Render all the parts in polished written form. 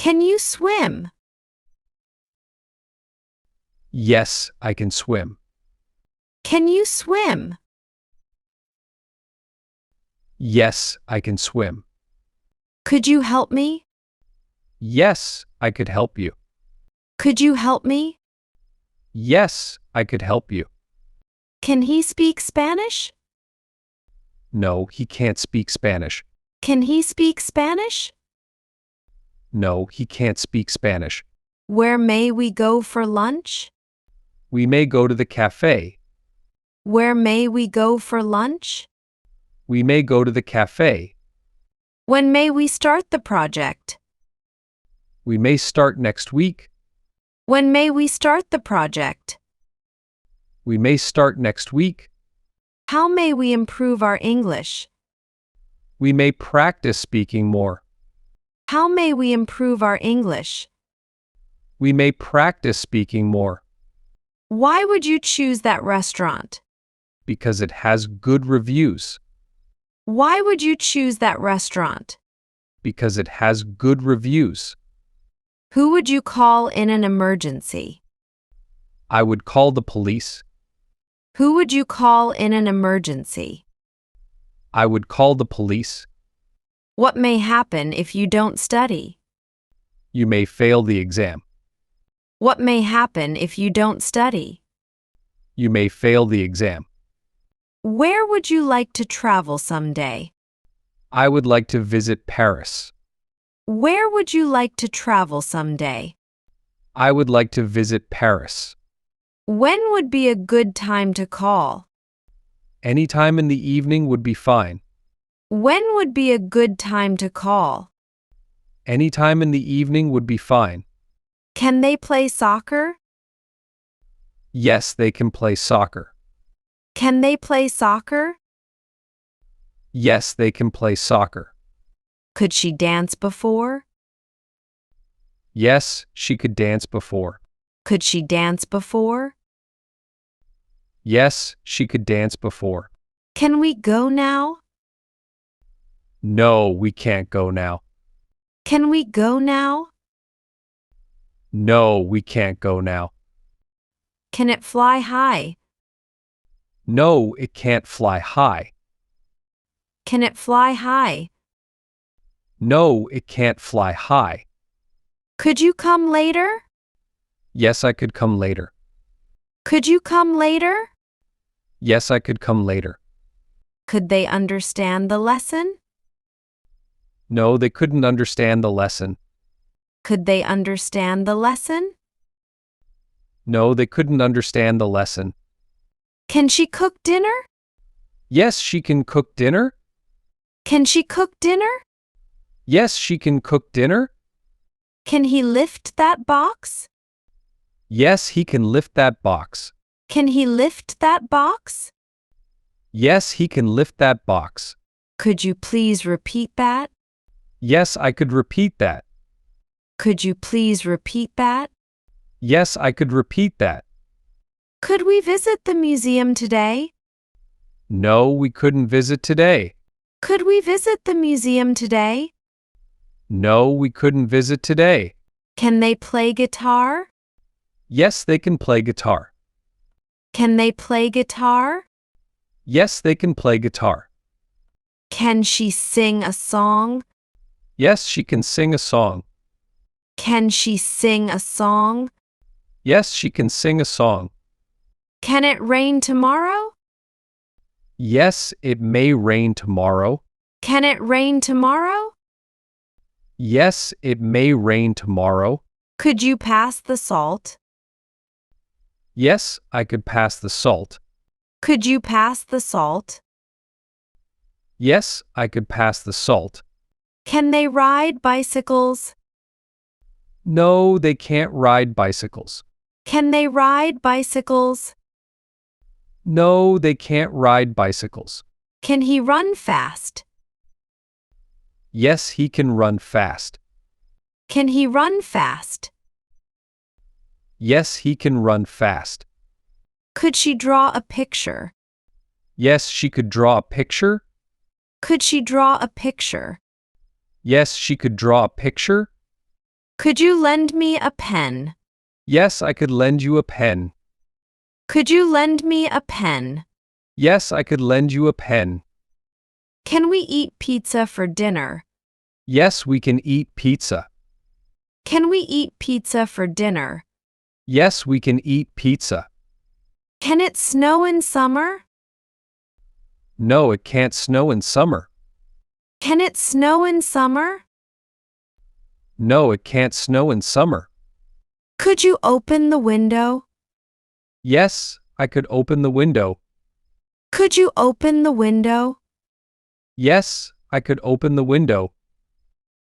Can you swim? Yes, I can swim. Can you swim? Yes, I can swim. Could you help me? Yes, I could help you. Could you help me? Yes, I could help you. Can he speak Spanish? No, he can't speak Spanish. Can he speak Spanish? No, he can't speak Spanish. Where may we go for lunch? We may go to the cafe. Where may we go for lunch? We may go to the cafe. When may we start the project? We may start next week. When may we start the project? We may start next week. How may we improve our English? We may practice speaking more. How may we improve our English? We may practice speaking more. Why would you choose that restaurant? Because it has good reviews. Why would you choose that restaurant? Because it has good reviews. Who would you call in an emergency? I would call the police. Who would you call in an emergency? I would call the police. What may happen if you don't study? You may fail the exam. What may happen if you don't study? You may fail the exam. Where would you like to travel someday? I would like to visit Paris. Where would you like to travel someday? I would like to visit Paris. When would be a good time to call? Any time in the evening would be fine. When would be a good time to call? Any time in the evening would be fine. Can they play soccer? Yes, they can play soccer. Can they play soccer? Yes, they can play soccer. Could she dance before? Yes, she could dance before. Could she dance before? Yes, she could dance before. Can we go now? No, we can't go now. Can we go now? No, we can't go now. Can it fly high? No, it can't fly high. Can it fly high? No, it can't fly high. Could you come later? Yes, I could come later. Could you come later? Yes, I could come later. Could they understand the lesson? No, they couldn't understand the lesson. Could they understand the lesson? No, they couldn't understand the lesson. Can she cook dinner? Yes, she can cook dinner. Can she cook dinner? Yes, she can cook dinner. Can he lift that box? Yes, he can lift that box. Can he lift that box? Yes, he can lift that box. Could you please repeat that? Yes, I could repeat that. Could you please repeat that? Yes, I could repeat that. Could we visit the museum today? No, we couldn't visit today. Could we visit the museum today? No, we couldn't visit today. Can they play guitar? Yes, they can play guitar. Can they play guitar? Yes, they can play guitar. Can she sing a song? Yes, she can sing a song. Can she sing a song? Yes, she can sing a song. Can it rain tomorrow? Yes, it may rain tomorrow. Can it rain tomorrow? Yes, it may rain tomorrow. Could you pass the salt? Yes, I could pass the salt. Could you pass the salt? Yes, I could pass the salt. Can they ride bicycles? No, they can't ride bicycles. Can they ride bicycles? No, they can't ride bicycles. Can he run fast? Yes, he can run fast. Can he run fast? Yes, he can run fast. Could she draw a picture? Yes, she could draw a picture. Could she draw a picture? Yes, she could draw a picture. Could you lend me a pen? Yes, I could lend you a pen. Could you lend me a pen? Yes, I could lend you a pen. Can we eat pizza for dinner? Yes, we can eat pizza. Can we eat pizza for dinner? Yes, we can eat pizza. Can it snow in summer? No, it can't snow in summer. Can it snow in summer? No, it can't snow in summer. Could you open the window? Yes, I could open the window. Could you open the window? Yes, I could open the window.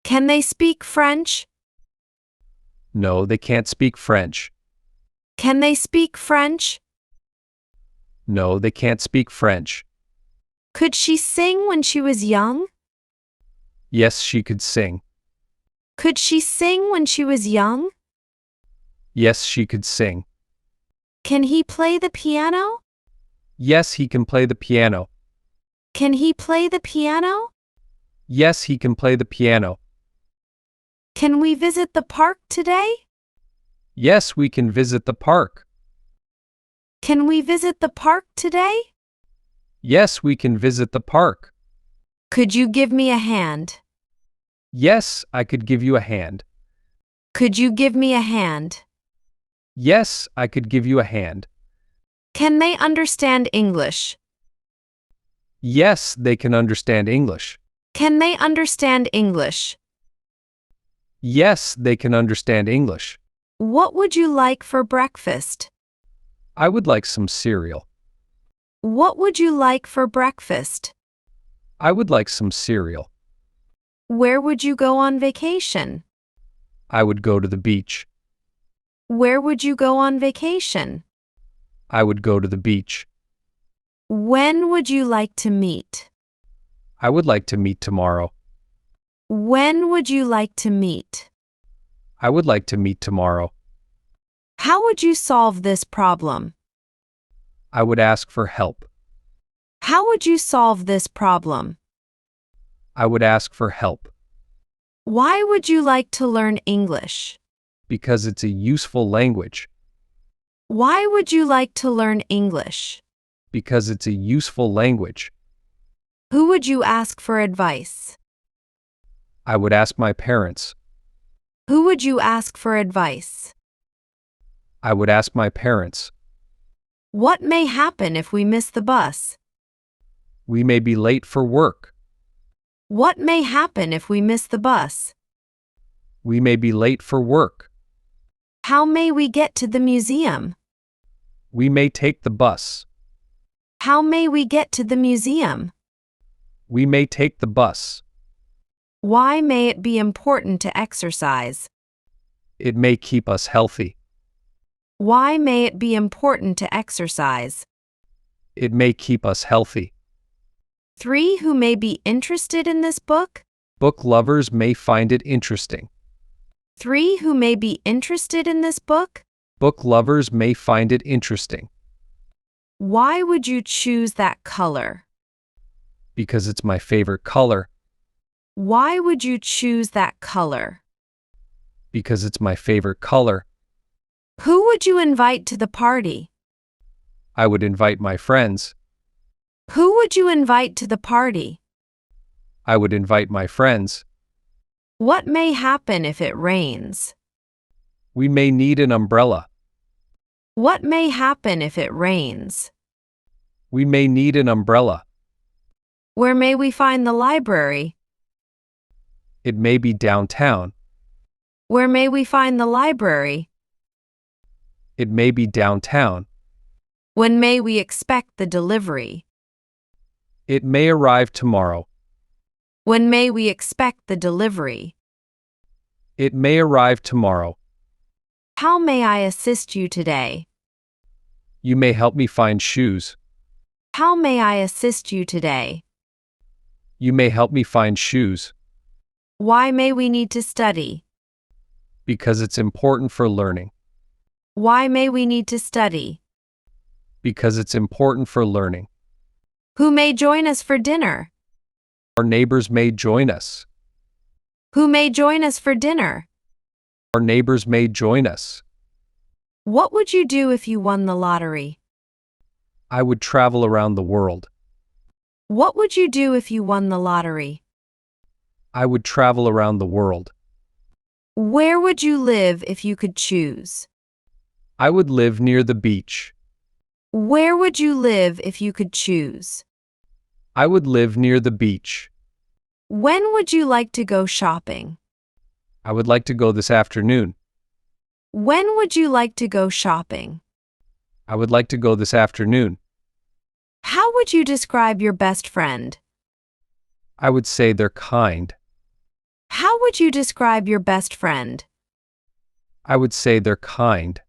Can they speak French? No, they can't speak French. Can they speak French? No, they can't speak French. Could she sing when she was young? Yes, she could sing. Could she sing when she was young? Yes, she could sing. Can he play the piano? Yes, he can play the piano. Can he play the piano? Yes, he can play the piano. Can we visit the park today? Yes, we can visit the park. Can we visit the park today? Yes, we can visit the park. Could you give me a hand? Yes, I could give you a hand. Could you give me a hand? Yes, I could give you a hand. Can they understand English? Yes, they can understand English. Can they understand English? Yes, they can understand English. What would you like for breakfast? I would like some cereal. What would you like for breakfast? I would like some cereal. Where would you go on vacation? I would go to the beach. Where would you go on vacation? I would go to the beach. When would you like to meet? I would like to meet tomorrow. When would you like to meet? I would like to meet tomorrow. How would you solve this problem? I would ask for help. How would you solve this problem? I would ask for help. Why would you like to learn English? Because it's a useful language. Why would you like to learn English? Because it's a useful language. Who would you ask for advice? I would ask my parents. Who would you ask for advice? I would ask my parents. What may happen if we miss the bus? We may be late for work. What may happen if we miss the bus? We may be late for work. How may we get to the museum? We may take the bus. How may we get to the museum? We may take the bus. Why may it be important to exercise? It may keep us healthy. Why may it be important to exercise? It may keep us healthy. 3 who may be interested in this book? Book lovers may find it interesting. 3 who may be interested in this book? Book lovers may find it interesting. Why would you choose that color? Because it's my favorite color. Why would you choose that color? Because it's my favorite color. Who would you invite to the party? I would invite my friends. Who would you invite to the party? I would invite my friends. What may happen if it rains? We may need an umbrella. What may happen if it rains? We may need an umbrella. Where may we find the library? It may be downtown. Where may we find the library? It may be downtown. When may we expect the delivery? It may arrive tomorrow. When may we expect the delivery? It may arrive tomorrow. How may I assist you today? You may help me find shoes. How may I assist you today? You may help me find shoes. Why may we need to study? Because it's important for learning. Why may we need to study? Because it's important for learning. Who may join us for dinner? Our neighbors may join us. Who may join us for dinner? Our neighbors may join us. What would you do if you won the lottery? I would travel around the world. What would you do if you won the lottery? I would travel around the world. Where would you live if you could choose? I would live near the beach. Where would you live if you could choose? I would live near the beach. When would you like to go shopping? I would like to go this afternoon. When would you like to go shopping? I would like to go this afternoon. How would you describe your best friend? I would say they're kind. How would you describe your best friend? I would say they're kind.